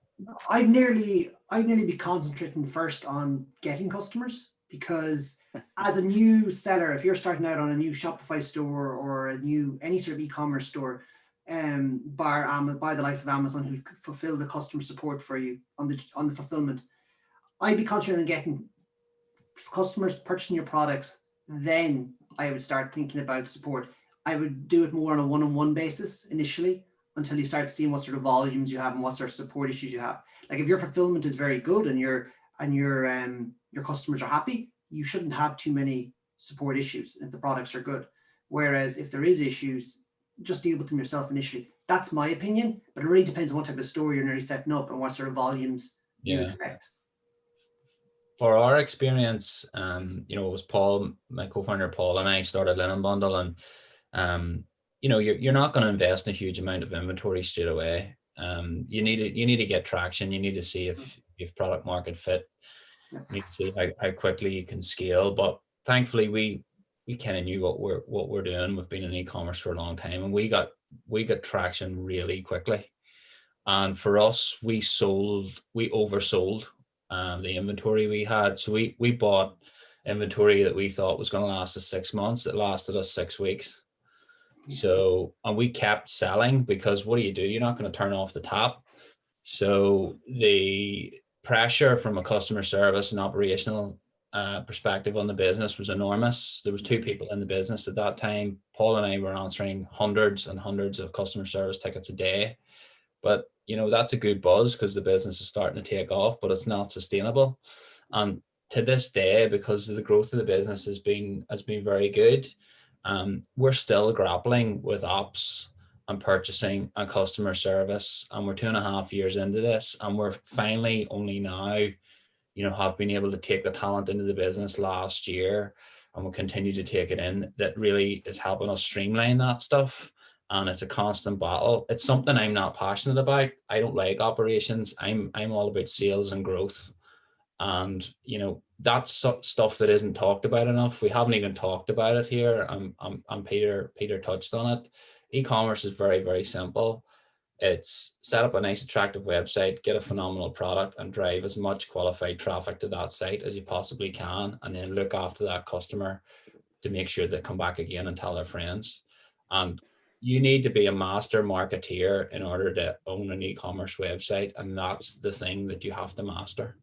I'd nearly be concentrating first on getting customers, because as a new seller, if you're starting out on a new Shopify store or any sort of e-commerce store, by the likes of Amazon, who could fulfill the customer support for you on the fulfillment, I'd be concentrating on getting customers purchasing your products. Then I would start thinking about support. I would do it more on a one-on-one basis initially, until you start seeing what sort of volumes you have and what sort of support issues you have. Like, if your fulfillment is very good and your customers are happy, you shouldn't have too many support issues if the products are good. Whereas if there is issues, just deal with them yourself initially. That's my opinion, but it really depends on what type of store you're nearly setting up and what sort of volumes you expect. For our experience, it was Paul, my co-founder Paul, and I started Linen Bundle, and you're not going to invest in a huge amount of inventory straight away. You need to get traction. You need to see if product market fit. You need to see how quickly you can scale. But thankfully, we kind of knew what we're doing. We've been in e-commerce for a long time, and we got traction really quickly. And for us, we oversold the inventory we had. So we bought inventory that we thought was going to last us 6 months. It lasted us 6 weeks. So, and we kept selling, because what do? You're not going to turn off the tap. So the pressure from a customer service and operational perspective on the business was enormous. There was 2 people in the business at that time. Paul and I were answering hundreds and hundreds of customer service tickets a day. But that's a good buzz, because the business is starting to take off, but it's not sustainable. And to this day, because the growth of the business has been very good, we're still grappling with ops and purchasing and customer service, and we're 2.5 years into this, and we're finally only now, have been able to take the talent into the business last year, and we'll continue to take it in. That really is helping us streamline that stuff, and it's a constant battle. It's something I'm not passionate about. I don't like operations. I'm all about sales and growth. And that's stuff that isn't talked about enough. We haven't even talked about it here. And Peter touched on it. E-commerce is very, very simple. It's set up a nice, attractive website, get a phenomenal product, and drive as much qualified traffic to that site as you possibly can, and then look after that customer to make sure they come back again and tell their friends. And you need to be a master marketeer in order to own an e-commerce website, and that's the thing that you have to master.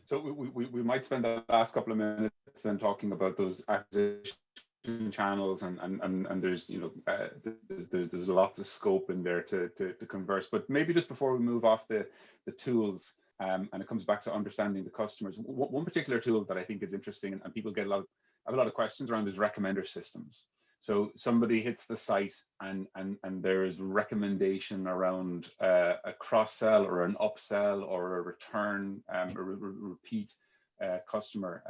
So we might spend the last couple of minutes then talking about those acquisition channels, and there's there's lots of scope in there to converse. But maybe just before we move off the tools, and it comes back to understanding the customers, one particular tool that I think is interesting, and people have a lot of questions around, is recommender systems. So somebody hits the site and there is recommendation around a cross-sell or an upsell or a return, a repeat customer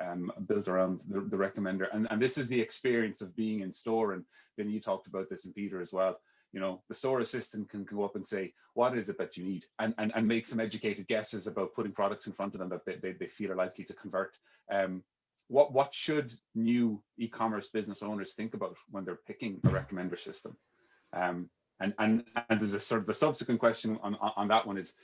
built around the recommender. And this is the experience of being in store. And then you talked about this, and Peter as well. The store assistant can go up and say, what is it that you need? And make some educated guesses about putting products in front of them that they feel are likely to convert. what should new e-commerce business owners think about when they're picking a recommender system? And there's a sort of the subsequent question on that one is,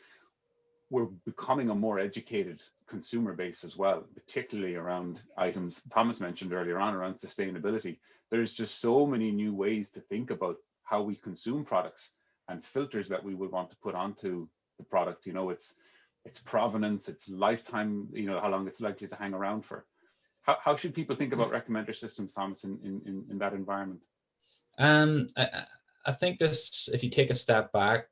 we're becoming a more educated consumer base as well, particularly around items Thomas mentioned earlier on around sustainability. There's just so many new ways to think about how we consume products and filters that we would want to put onto the product. You know, its provenance, its lifetime, you know, how long it's likely to hang around for. How should people think about recommender systems, Thomas, in that environment? I think this, if you take a step back,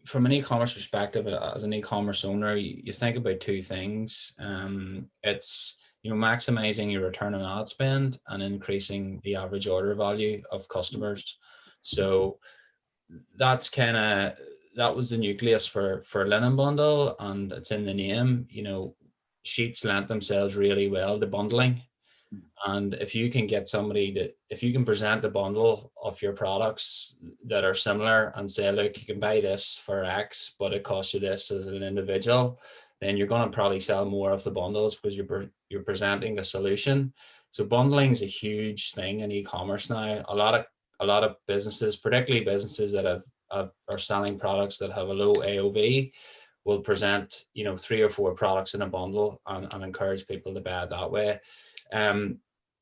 from an e-commerce perspective, as an e-commerce owner, you think about two things. It's, you know, maximizing your return on ad spend and increasing the average order value of customers. So that's that was the nucleus for Linen Bundle, and it's in the name. You know, sheets lent themselves really well to bundling. And if you can get somebody if you can present a bundle of your products that are similar and say, look, you can buy this for X, but it costs you this as an individual, then you're going to probably sell more of the bundles because you're presenting a solution. So bundling is a huge thing in e-commerce now. A lot of businesses, particularly businesses that are selling products that have a low AOV, will present, you know, 3 or 4 products in a bundle and encourage people to buy it that way.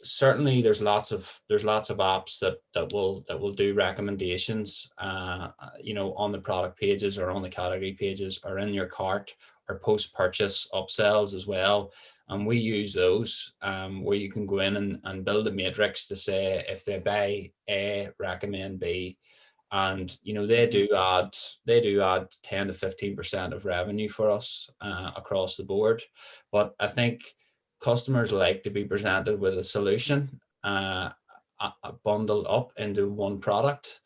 Certainly there's lots of apps that will do recommendations, you know, on the product pages or on the category pages or in your cart, or post-purchase upsells as well. And we use those where you can go in and build a matrix to say, if they buy A, recommend B. And, you know, they do add 10 to 15% of revenue for us across the board. But I think customers like to be presented with a solution, bundled up into one product.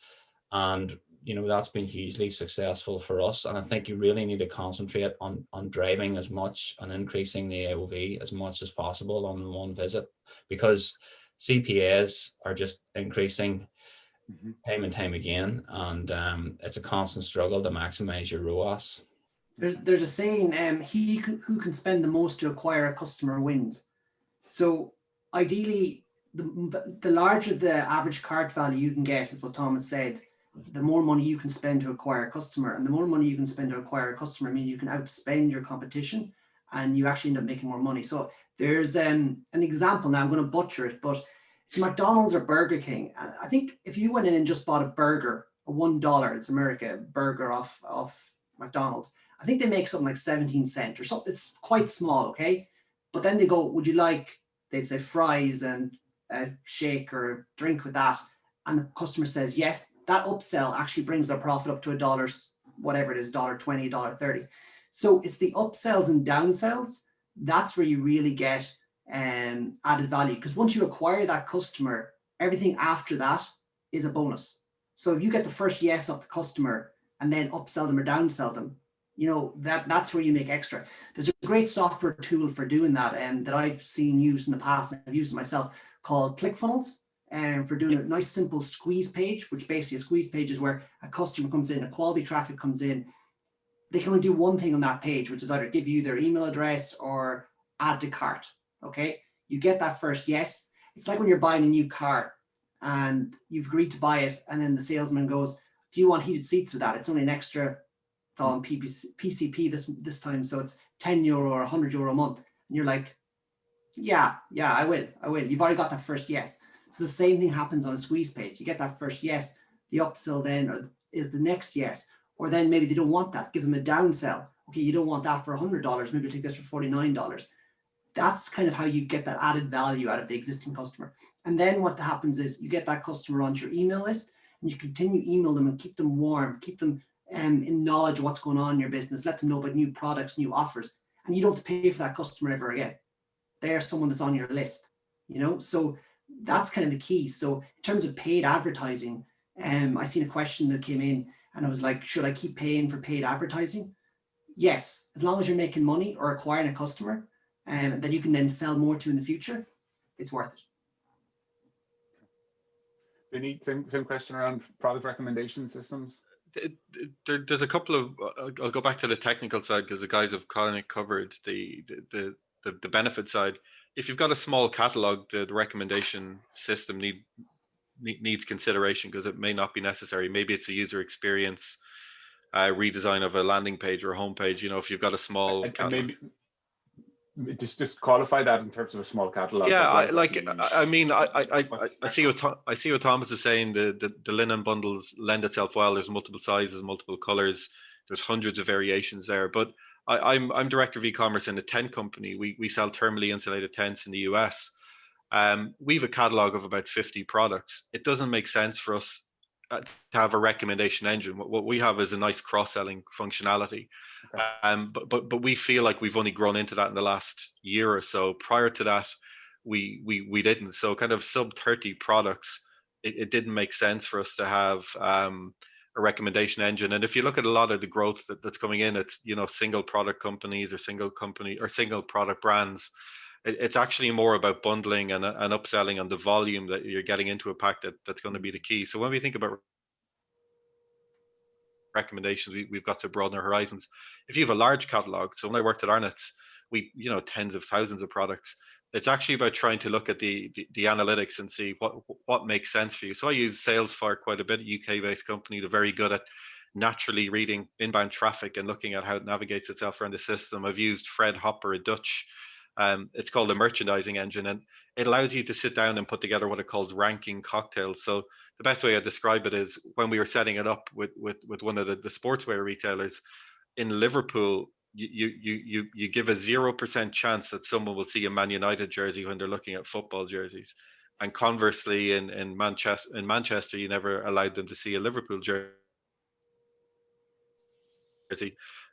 And, you know, that's been hugely successful for us. And I think you really need to concentrate on driving as much and increasing the AOV as much as possible on one visit, because CPAs are just increasing time and time again. And it's a constant struggle to maximize your ROAS. There's a saying, who can spend the most to acquire a customer wins. So ideally, the larger the average cart value you can get, is what Thomas said, the more money you can spend to acquire a customer. And the more money you can spend to acquire a customer means you can outspend your competition and you actually end up making more money. So there's an example now, I'm going to butcher it, but McDonald's or Burger King, I think if you went in and just bought a burger, a $1, it's America, burger off McDonald's, I think they make something like 17 cents or something. It's quite small, okay? But then they go, would you like, they'd say fries and a shake or a drink with that. And the customer says, yes, that upsell actually brings their profit up to $1, whatever it is, $1.20, $1.30. So it's the upsells and downsells. That's where you really get added value. Because once you acquire that customer, everything after that is a bonus. So if you get the first yes of the customer and then upsell them or downsell them, you know, that's where you make extra. There's a great software tool for doing that, that I've seen used in the past, and I've used it myself, called ClickFunnels, and for doing a nice simple squeeze page, which basically a squeeze page is where a customer comes in, a quality traffic comes in. They can only do one thing on that page, which is either give you their email address or add to cart. Okay, you get that first yes. It's like when you're buying a new car and you've agreed to buy it, and then the salesman goes, do you want heated seats with that? It's only an extra, it's all on PCP this time, so it's €10 or €100 a month. And you're like, yeah, I will. You've already got that first yes. So the same thing happens on a squeeze page. You get that first yes, the upsell then is the next yes. Or then maybe they don't want that, give them a downsell. Okay, you don't want that for $100, maybe take this for $49. That's kind of how you get that added value out of the existing customer. And then what happens is you get that customer onto your email list, and you continue email them and keep them warm, keep them in knowledge of what's going on in your business, let them know about new products, new offers, and you don't have to pay for that customer ever again. They're someone that's on your list, you know? So that's kind of the key. So in terms of paid advertising, I seen a question that came in and I was like, should I keep paying for paid advertising? Yes, as long as you're making money or acquiring a customer that you can then sell more to in the future, it's worth it. Vinny, same question around product recommendation systems. There's a couple of, I'll go back to the technical side because the guys have kind of covered the the benefit side. If you've got a small catalog, the recommendation system needs consideration because it may not be necessary. Maybe it's a user experience redesign of a landing page or a homepage. You know, if you've got a small And catalog. maybe just qualify that in terms of a small catalog. Yeah, I see what Thomas is saying. The linen bundles lend itself well. There's multiple sizes, multiple colors. There's hundreds of variations there. But I'm director of e-commerce in a tent company. We sell thermally insulated tents in the US. We have a catalog of about 50 products. It doesn't make sense for us to have a recommendation engine. What we have is a nice cross-selling functionality. Okay. But we feel like we've only grown into that in the last year or so. Prior to that, we didn't. So kind of sub 30 products, it didn't make sense for us to have a recommendation engine. And if you look at a lot of the growth that's coming in, it's, you know, single product companies or single product brands. It's actually more about bundling and upselling on the volume that you're getting into a pack that's going to be the key. So when we think about recommendations, we've got to broaden our horizons. If you have a large catalog, so when I worked at Arnott's, we, you know, tens of thousands of products. It's actually about trying to look at the analytics and see what makes sense for you. So I use Salesforce quite a bit, a UK-based company. They're very good at naturally reading inbound traffic and looking at how it navigates itself around the system. I've used Fred Hopper, a Dutch. It's called a merchandising engine, and it allows you to sit down and put together what it calls ranking cocktails. So the best way I describe it is when we were setting it up with one of the sportswear retailers in Liverpool, you give a 0% chance that someone will see a Man United jersey when they're looking at football jerseys, and conversely in Manchester you never allowed them to see a Liverpool jersey.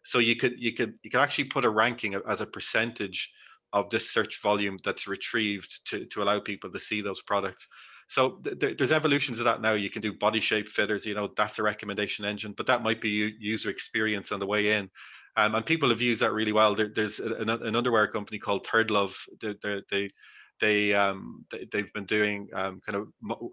So you could actually put a ranking as a percentage of this search volume that's retrieved to allow people to see those products. So there's evolutions of that now. You can do body shape fitters, you know, that's a recommendation engine, but that might be user experience on the way in. And people have used that really well. There's an underwear company called Third Love. They've been doing kind of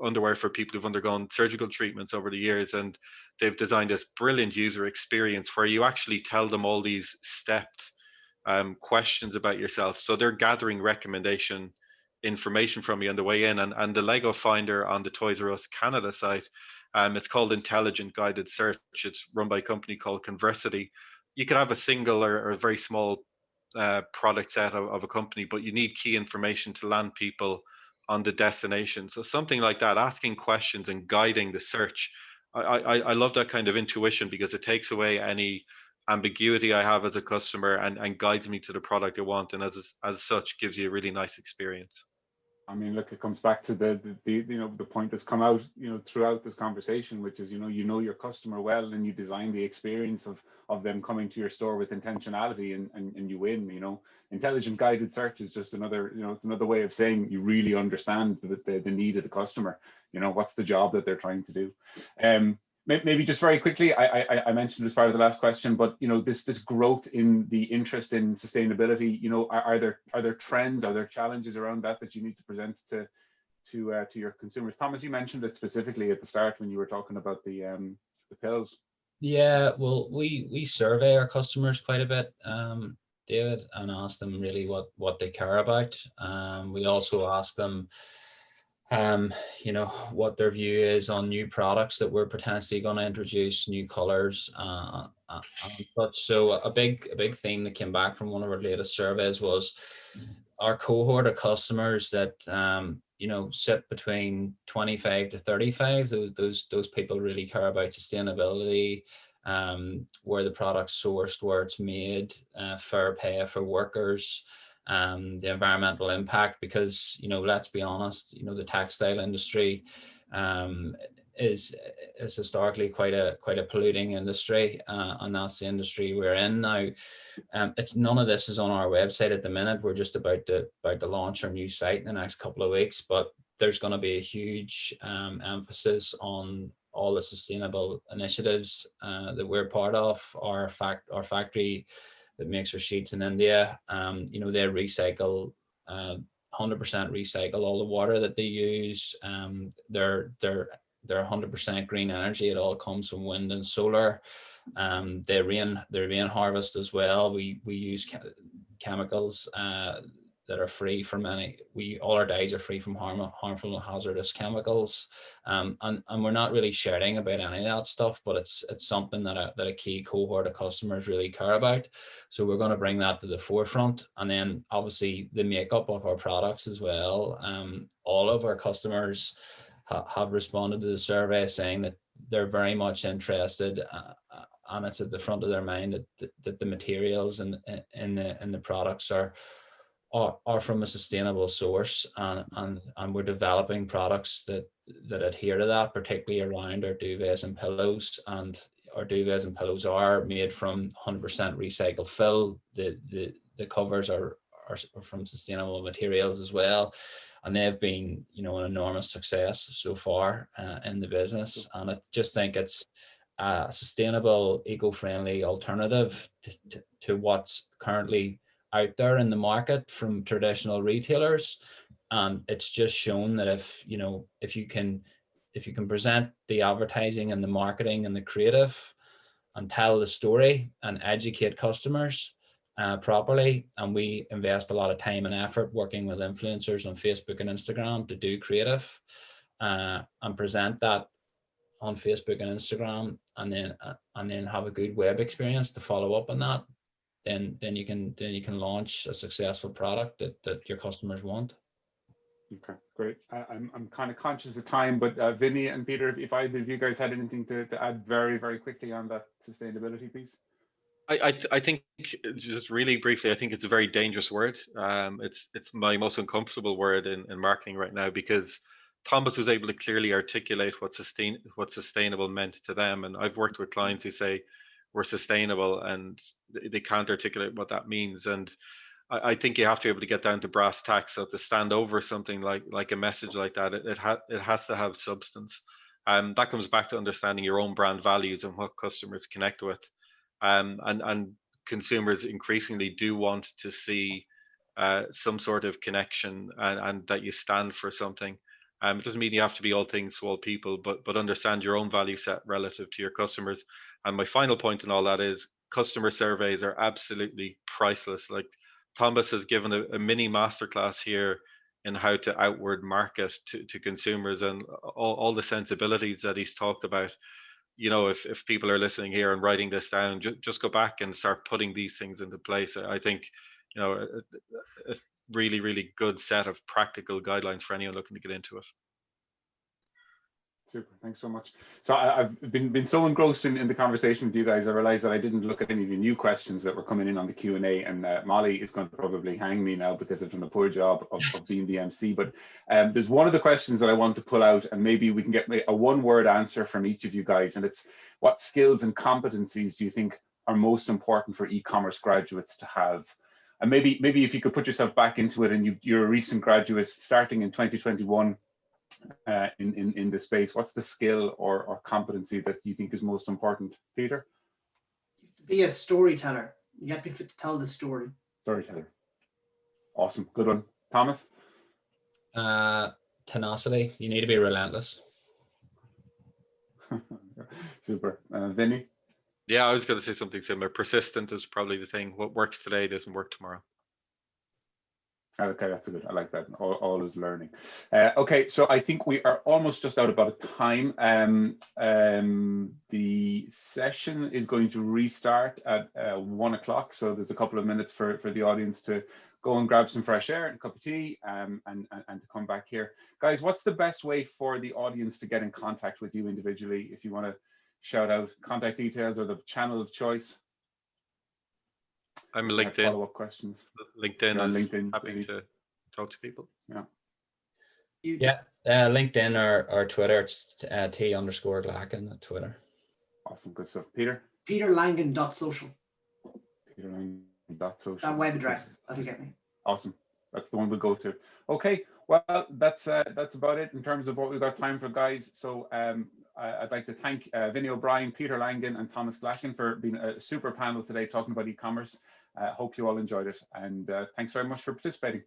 underwear for people who've undergone surgical treatments over the years, and they've designed this brilliant user experience where you actually tell them all these stepped questions about yourself. So they're gathering recommendation information from you on the way in, and the Lego Finder on the Toys R Us Canada site, it's called Intelligent Guided Search. It's run by a company called Conversity. You could have a single or a very small product set of a company, but you need key information to land people on the destination. So something like that, asking questions and guiding the search. I love that kind of intuition because it takes away any ambiguity I have as a customer and guides me to the product I want, and as such gives you a really nice experience. I mean, look, it comes back to the you know, the point that's come out, you know, throughout this conversation, which is, you know your customer well, and you design the experience of them coming to your store with intentionality, and you win. You know, intelligent guided search is just another, you know, it's another way of saying you really understand the need of the customer. You know, what's the job that they're trying to do. Maybe just very quickly, I mentioned it as part of the last question, but you know, this growth in the interest in sustainability, you know, are there trends, are there challenges around that you need to present to your consumers? Thomas, you mentioned it specifically at the start when you were talking about the pills. Yeah, well, we survey our customers quite a bit, David, and ask them really what they care about. We also ask them, you know, what their view is on new products that we're potentially going to introduce, new colors and such. So a big theme that came back from one of our latest surveys was our cohort of customers that you know, sit between 25 to 35. Those people really care about sustainability, where the product's sourced, where it's made, fair pay for workers, the environmental impact, because, you know, let's be honest, you know, the textile industry is historically quite a polluting industry, and that's the industry we're in now. It's none of this is on our website at the minute. We're just about to launch our new site in the next couple of weeks, but there's going to be a huge emphasis on all the sustainable initiatives that we're part of. Our factory that makes our sheets in India, you know, they recycle 100% recycle all the water that they use. They're 100% green energy. It all comes from wind and solar. They rain harvest as well. We use chemicals that are free from all our dyes are free from harmful and hazardous chemicals, and we're not really sharing about any of that stuff, but it's something that a key cohort of customers really care about. So we're going to bring that to the forefront. And then obviously the makeup of our products as well. All of our customers have responded to the survey saying that they're very much interested, and it's at the front of their mind that the materials and the products are from a sustainable source, and we're developing products that adhere to that, particularly around our duvets and pillows. And our duvets and pillows are made from 100% recycled fill. The covers are from sustainable materials as well, and they've been, an enormous success so far in the business. And I just think it's a sustainable, eco-friendly alternative to what's currently out there in the market from traditional retailers. And it's just shown that if you can present the advertising and the marketing and the creative and tell the story and educate customers properly, and we invest a lot of time and effort working with influencers on Facebook and Instagram to do creative and present that on Facebook and Instagram, and then have a good web experience to follow up on that, then you can launch a successful product that your customers want. Okay, great. I'm kind of conscious of time, but Vinny and Peter, if either of you guys had anything to add very, very quickly on that sustainability piece. I think, just really briefly, I think it's a very dangerous word. It's my most uncomfortable word in marketing right now, because Thomas was able to clearly articulate what sustainable meant to them. And I've worked with clients who say we're sustainable and they can't articulate what that means. And I think you have to be able to get down to brass tacks. So to stand over something like a message like that, it has to have substance. That comes back to understanding your own brand values and what customers connect with. And consumers increasingly do want to see some sort of connection, and that you stand for something. It doesn't mean you have to be all things to all people, but understand your own value set relative to your customers. And my final point in all that is customer surveys are absolutely priceless. Like Thomas has given a mini masterclass here in how to outward market to consumers, and all the sensibilities that he's talked about. If people are listening here and writing this down, just go back and start putting these things into place. I think, a really, really good set of practical guidelines for anyone looking to get into it. Super, thanks so much. So I've been so engrossed in the conversation with you guys, I realized that I didn't look at any of the new questions that were coming in on the Q&A, and Molly is going to probably hang me now because I've done a poor job of being the MC. But there's one of the questions that I want to pull out, and maybe we can get a one-word answer from each of you guys, and it's: what skills and competencies do you think are most important for e-commerce graduates to have? And maybe if you could put yourself back into it, and you're a recent graduate starting in 2021, in the space, what's the skill or competency that you think is most important? Peter? Be a storyteller. You have to be fit to tell the story. Storyteller. Awesome, good one. Thomas? Tenacity. You need to be relentless. Super. Vinny? Yeah, I was going to say something similar. Persistent is probably the thing. What works today doesn't work tomorrow. Okay, that's a good. I like that. All is learning. Okay, so I think we are almost just out of time. The session is going to restart at 1 o'clock. So there's a couple of minutes for the audience to go and grab some fresh air and a cup of tea, and to come back here. Guys, what's the best way for the audience to get in contact with you individually? If you want to shout out contact details or the channel of choice. I'm LinkedIn. Follow-up questions. LinkedIn. Happy to talk to people. Yeah. LinkedIn or Twitter. It's T_Glacken at Twitter. Awesome, good stuff. Peter? PeterLangan.social. PeterLangan.social. That web address, that'll get me. Awesome. That's the one we'll go to. Okay, well, that's about it in terms of what we've got time for, guys. So I'd like to thank Vinny O'Brien, Peter Langan, and Thomas Glacken for being a super panel today talking about e-commerce. Hope you all enjoyed it, and thanks very much for participating.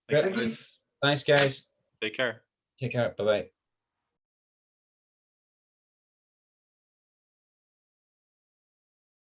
Thanks, guys. Thanks, guys. Take care. Take care. Bye-bye.